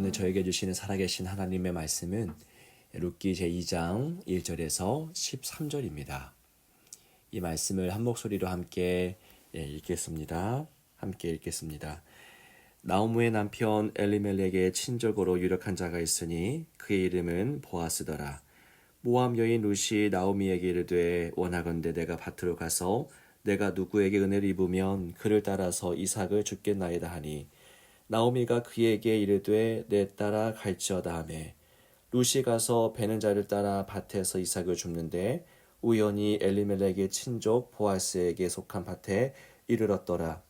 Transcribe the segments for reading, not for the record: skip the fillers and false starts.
오늘 저에게 주시는 살아계신 하나님의 말씀은 룻기 제2장 1절에서 13절입니다. 이 말씀을 한 목소리로 함께 읽겠습니다. 나오미의 남편 엘리멜렉의 친족으로 유력한 자가 있으니 그의 이름은 보아스더라. 모압 여인 룻이 나오미에게 이르되 원하건대 내가 밭으로 가서 내가 누구에게 은혜를 입으면 그를 따라서 이삭을 줍겠나이다 하니 나오미가 그에게 이르되 내 따라 갈지어다 하매 룻이 가서 베는 자를 따라 밭에서 이삭을 줍는데 우연히 엘리멜렉의 친족 보아스에게 속한 밭에 이르렀더라.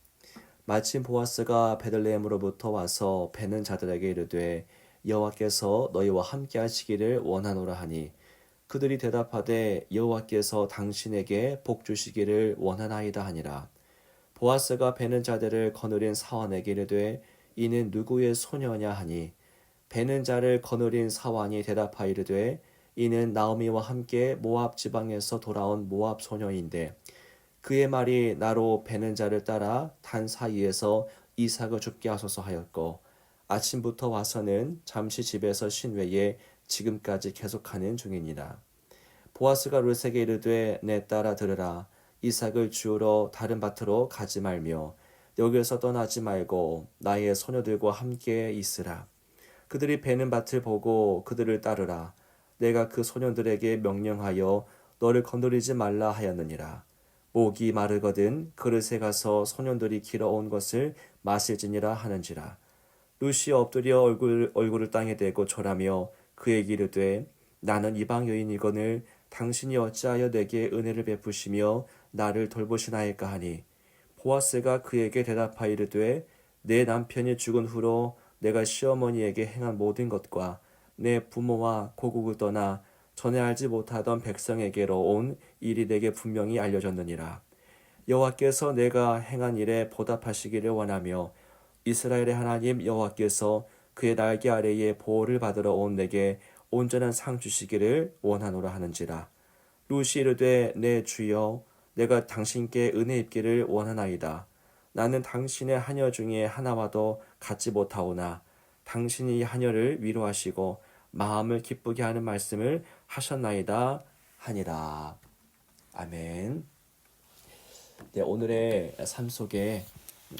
마침 보아스가 베들레헴으로부터 와서 베는 자들에게 이르되 여호와께서 너희와 함께 하시기를 원하노라 하니 그들이 대답하되 여호와께서 당신에게 복 주시기를 원하나이다 하니라. 보아스가 베는 자들을 거느린 사환에게 이르되 이는 누구의 소녀냐 하니 베는 자를 거느린 사환이 대답하이르되 이는 나오미와 함께 모압 지방에서 돌아온 모압 소녀인데 그의 말이 나로 베는 자를 따라 단 사이에서 이삭을 줍게 하소서 하였고 아침부터 와서는 잠시 집에서 쉰 외에 지금까지 계속하는 중이니라. 보아스가 룻에게 이르되 내 딸아 들으라. 이삭을 주우러 다른 밭으로 가지 말며 여기에서 떠나지 말고 나의 소녀들과 함께 있으라. 그들이 베는 밭을 보고 그들을 따르라. 내가 그 소년들에게 명령하여 너를 건드리지 말라 하였느니라. 목이 마르거든 그릇에 가서 소년들이 길어온 것을 마실지니라 하는지라. 룻이 엎드려 얼굴을 땅에 대고 절하며 그에게 이르되 나는 이방 여인이거늘 당신이 어찌하여 내게 은혜를 베푸시며 나를 돌보시나이까 하니 보아스가 그에게 대답하이르되 내 남편이 죽은 후로 내가 시어머니에게 행한 모든 것과 내 부모와 고국을 떠나 전에 알지 못하던 백성에게로 온 일이 내게 분명히 알려졌느니라. 여호와께서 내가 행한 일에 보답하시기를 원하며 이스라엘의 하나님 여호와께서 그의 날개 아래에 보호를 받으러 온 내게 온전한 상 주시기를 원하노라 하는지라. 룻이 이르되 내 주여 내가 당신께 은혜 입기를 원하나이다. 나는 당신의 하녀 중에 하나와도 같지 못하오나 당신이 이 하녀를 위로하시고 마음을 기쁘게 하는 말씀을 하셨나이다 하니라. 아멘. 네, 오늘의 삶 속에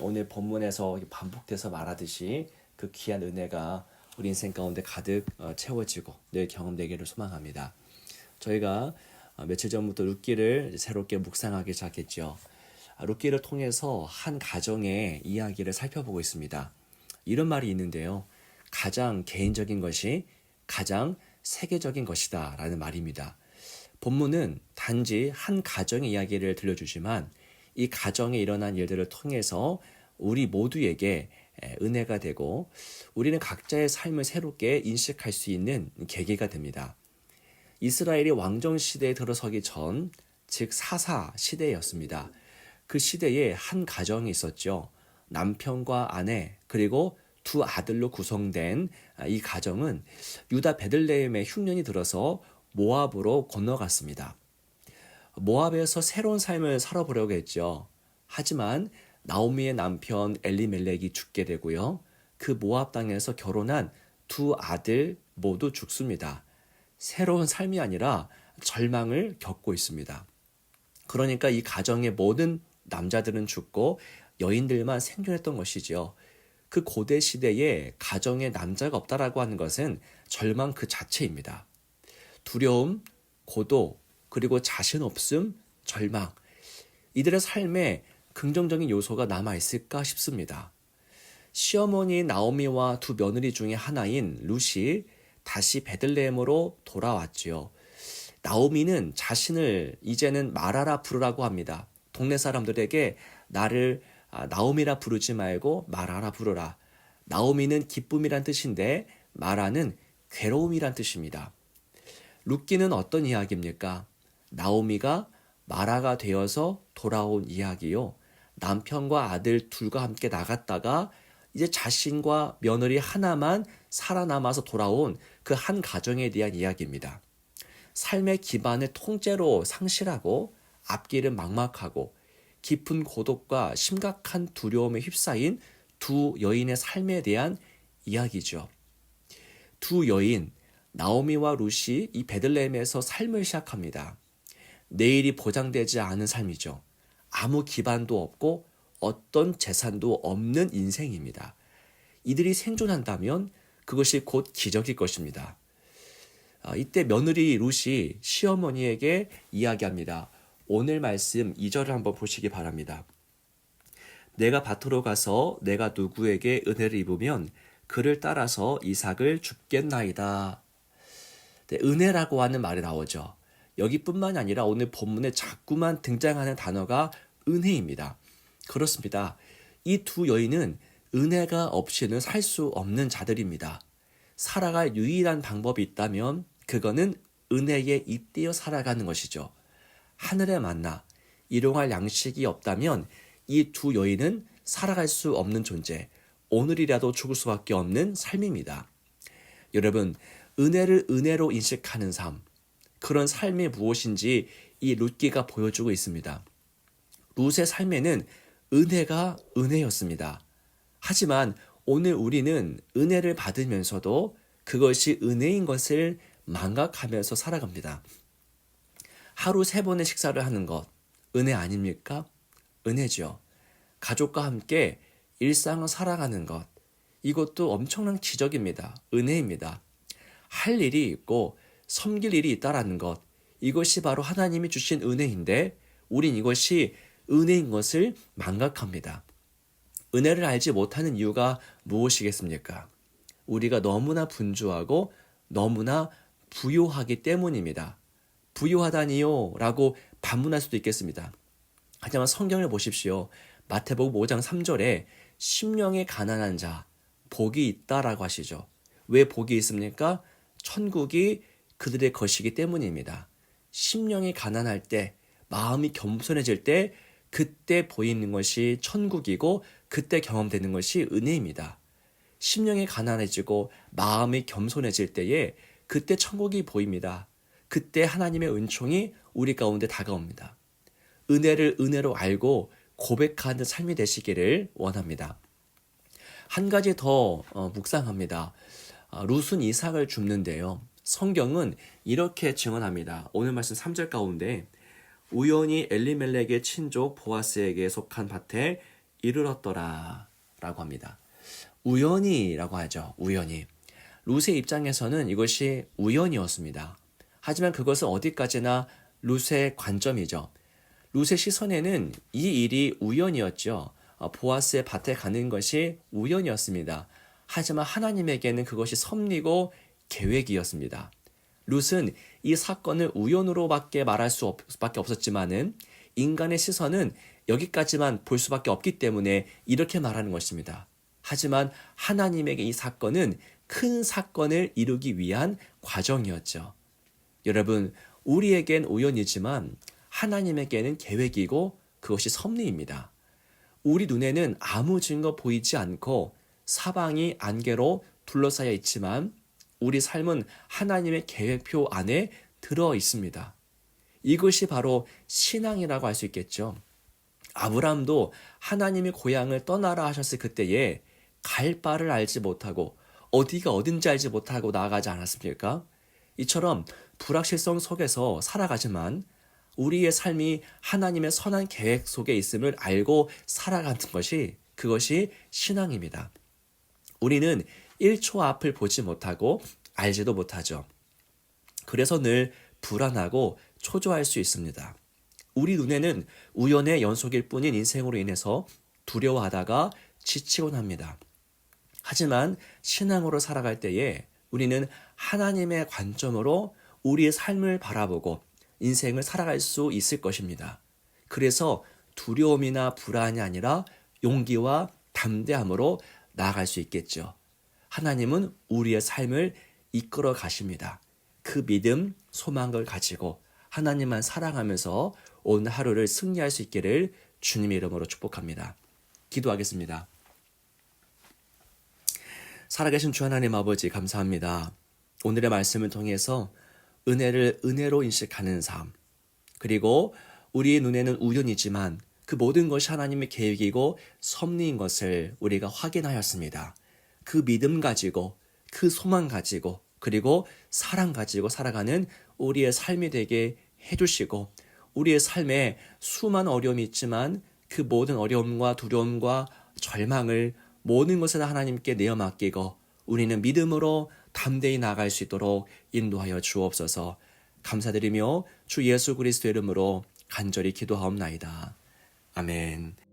오늘 본문에서 반복돼서 말하듯이 그 귀한 은혜가 우리 인생 가운데 가득 채워지고 늘 경험되기를 소망합니다. 저희가 며칠 전부터 룻기를 새롭게 묵상하기 시작했죠. 룻기를 통해서 한 가정의 이야기를 살펴보고 있습니다. 이런 말이 있는데요. 가장 개인적인 것이 가장 세계적인 것이다 라는 말입니다. 본문은 단지 한 가정의 이야기를 들려주지만 이 가정에 일어난 일들을 통해서 우리 모두에게 은혜가 되고 우리는 각자의 삶을 새롭게 인식할 수 있는 계기가 됩니다. 이스라엘이 왕정 시대에 들어서기 전, 즉 사사 시대였습니다. 그 시대에 한 가정이 있었죠. 남편과 아내 그리고 두 아들로 구성된 이 가정은 유다 베들레헴의 흉년이 들어서 모압으로 건너갔습니다. 모압에서 새로운 삶을 살아보려고 했죠. 하지만 나오미의 남편 엘리멜렉이 죽게 되고요. 그 모압 땅에서 결혼한 두 아들 모두 죽습니다. 새로운 삶이 아니라 절망을 겪고 있습니다. 그러니까 이 가정의 모든 남자들은 죽고 여인들만 생존했던 것이죠. 그 고대 시대에 가정에 남자가 없다라고 하는 것은 절망 그 자체입니다. 두려움, 고독, 그리고 자신 없음, 절망. 이들의 삶에 긍정적인 요소가 남아있을까 싶습니다. 시어머니 나오미와 두 며느리 중에 하나인 룻이 다시 베들레헴으로 돌아왔지요. 나오미는 자신을 이제는 마라라 부르라고 합니다. 동네 사람들에게 나를 나오미라 부르지 말고 마라라 부르라. 나오미는 기쁨이란 뜻인데 마라는 괴로움이란 뜻입니다. 룻기는 어떤 이야기입니까? 나오미가 마라가 되어서 돌아온 이야기요. 남편과 아들 둘과 함께 나갔다가 이제 자신과 며느리 하나만 살아남아서 돌아온 그 한 가정에 대한 이야기입니다. 삶의 기반을 통째로 상실하고 앞길은 막막하고 깊은 고독과 심각한 두려움에 휩싸인 두 여인의 삶에 대한 이야기죠. 두 여인 나오미와 룻이 이 베들레헴에서 삶을 시작합니다. 내일이 보장되지 않은 삶이죠. 아무 기반도 없고 어떤 재산도 없는 인생입니다. 이들이 생존한다면 그것이 곧 기적일 것입니다. 이때 며느리 룻이 시어머니에게 이야기합니다. 오늘 말씀 2절을 한번 보시기 바랍니다. 내가 밭으로 가서 내가 누구에게 은혜를 입으면 그를 따라서 이삭을 줍겠나이다. 네, 은혜라고 하는 말이 나오죠. 여기뿐만이 아니라 오늘 본문에 자꾸만 등장하는 단어가 은혜입니다. 그렇습니다. 이 두 여인은 은혜가 없이는 살 수 없는 자들입니다. 살아갈 유일한 방법이 있다면 그거는 은혜에 잇대어 살아가는 것이죠. 하늘의 만나, 일용할 양식이 없다면 이 두 여인은 살아갈 수 없는 존재, 오늘이라도 죽을 수밖에 없는 삶입니다. 여러분, 은혜를 은혜로 인식하는 삶, 그런 삶이 무엇인지 이 룻기가 보여주고 있습니다. 룻의 삶에는 은혜가 은혜였습니다. 하지만 오늘 우리는 은혜를 받으면서도 그것이 은혜인 것을 망각하면서 살아갑니다. 하루 3번의 식사를 하는 것, 은혜 아닙니까? 은혜죠. 가족과 함께 일상을 살아가는 것, 이것도 엄청난 기적입니다. 은혜입니다. 할 일이 있고 섬길 일이 있다라는 것, 이것이 바로 하나님이 주신 은혜인데 우린 이것이 은혜인 것을 망각합니다. 은혜를 알지 못하는 이유가 무엇이겠습니까? 우리가 너무나 분주하고 너무나 부요하기 때문입니다. 부요하다니요? 라고 반문할 수도 있겠습니다. 하지만 성경을 보십시오. 마태복음 5장 3절에 심령이 가난한 자, 복이 있다라고 하시죠. 왜 복이 있습니까? 천국이 그들의 것이기 때문입니다. 심령이 가난할 때, 마음이 겸손해질 때, 그때 보이는 것이 천국이고 그때 경험되는 것이 은혜입니다. 심령이 가난해지고 마음이 겸손해질 때에 그때 천국이 보입니다. 그때 하나님의 은총이 우리 가운데 다가옵니다. 은혜를 은혜로 알고 고백하는 삶이 되시기를 원합니다. 한 가지 더 묵상합니다. 룻은 이삭을 줍는데요. 성경은 이렇게 증언합니다. 오늘 말씀 3절 가운데 우연히 엘리멜렉의 친족 보아스에게 속한 밭에 이르렀더라 라고 합니다. 우연히라고 하죠. 우연히. 룻의 입장에서는 이것이 우연이었습니다. 하지만 그것은 어디까지나 룻의 관점이죠. 룻의 시선에는 이 일이 우연이었죠. 보아스의 밭에 가는 것이 우연이었습니다. 하지만 하나님에게는 그것이 섭리고 계획이었습니다. 룻은 이 사건을 우연으로밖에 말할 수밖에 없었지만은 인간의 시선은 여기까지만 볼 수밖에 없기 때문에 이렇게 말하는 것입니다. 하지만 하나님에게 이 사건은 큰 사건을 이루기 위한 과정이었죠. 여러분, 우리에겐 우연이지만 하나님에게는 계획이고 그것이 섭리입니다. 우리 눈에는 아무 증거 보이지 않고 사방이 안개로 둘러싸여 있지만 우리 삶은 하나님의 계획표 안에 들어 있습니다. 이것이 바로 신앙이라고 할 수 있겠죠. 아브라함도 하나님의 고향을 떠나라 하셨을 그때에 갈 바를 알지 못하고 어디가 어딘지 알지 못하고 나아가지 않았습니까? 이처럼 불확실성 속에서 살아가지만 우리의 삶이 하나님의 선한 계획 속에 있음을 알고 살아가는 것이 그것이 신앙입니다. 우리는 1초 앞을 보지 못하고 알지도 못하죠. 그래서 늘 불안하고 초조할 수 있습니다. 우리 눈에는 우연의 연속일 뿐인 인생으로 인해서 두려워하다가 지치곤 합니다. 하지만 신앙으로 살아갈 때에 우리는 하나님의 관점으로 우리의 삶을 바라보고 인생을 살아갈 수 있을 것입니다. 그래서 두려움이나 불안이 아니라 용기와 담대함으로 나아갈 수 있겠죠. 하나님은 우리의 삶을 이끌어 가십니다. 그 믿음, 소망을 가지고 하나님만 사랑하면서 오늘 하루를 승리할 수 있기를 주님의 이름으로 축복합니다. 기도하겠습니다. 살아계신 주 하나님 아버지 감사합니다. 오늘의 말씀을 통해서 은혜를 은혜로 인식하는 삶, 그리고 우리의 눈에는 우연이지만 그 모든 것이 하나님의 계획이고 섭리인 것을 우리가 확인하였습니다. 그 믿음 가지고 그 소망 가지고 그리고 사랑 가지고 살아가는 우리의 삶이 되게 해주시고 우리의 삶에 수많은 어려움이 있지만 그 모든 어려움과 두려움과 절망을 모든 것을 하나님께 내어 맡기고 우리는 믿음으로 담대히 나아갈 수 있도록 인도하여 주옵소서. 감사드리며 주 예수 그리스도의 이름으로 간절히 기도하옵나이다. 아멘.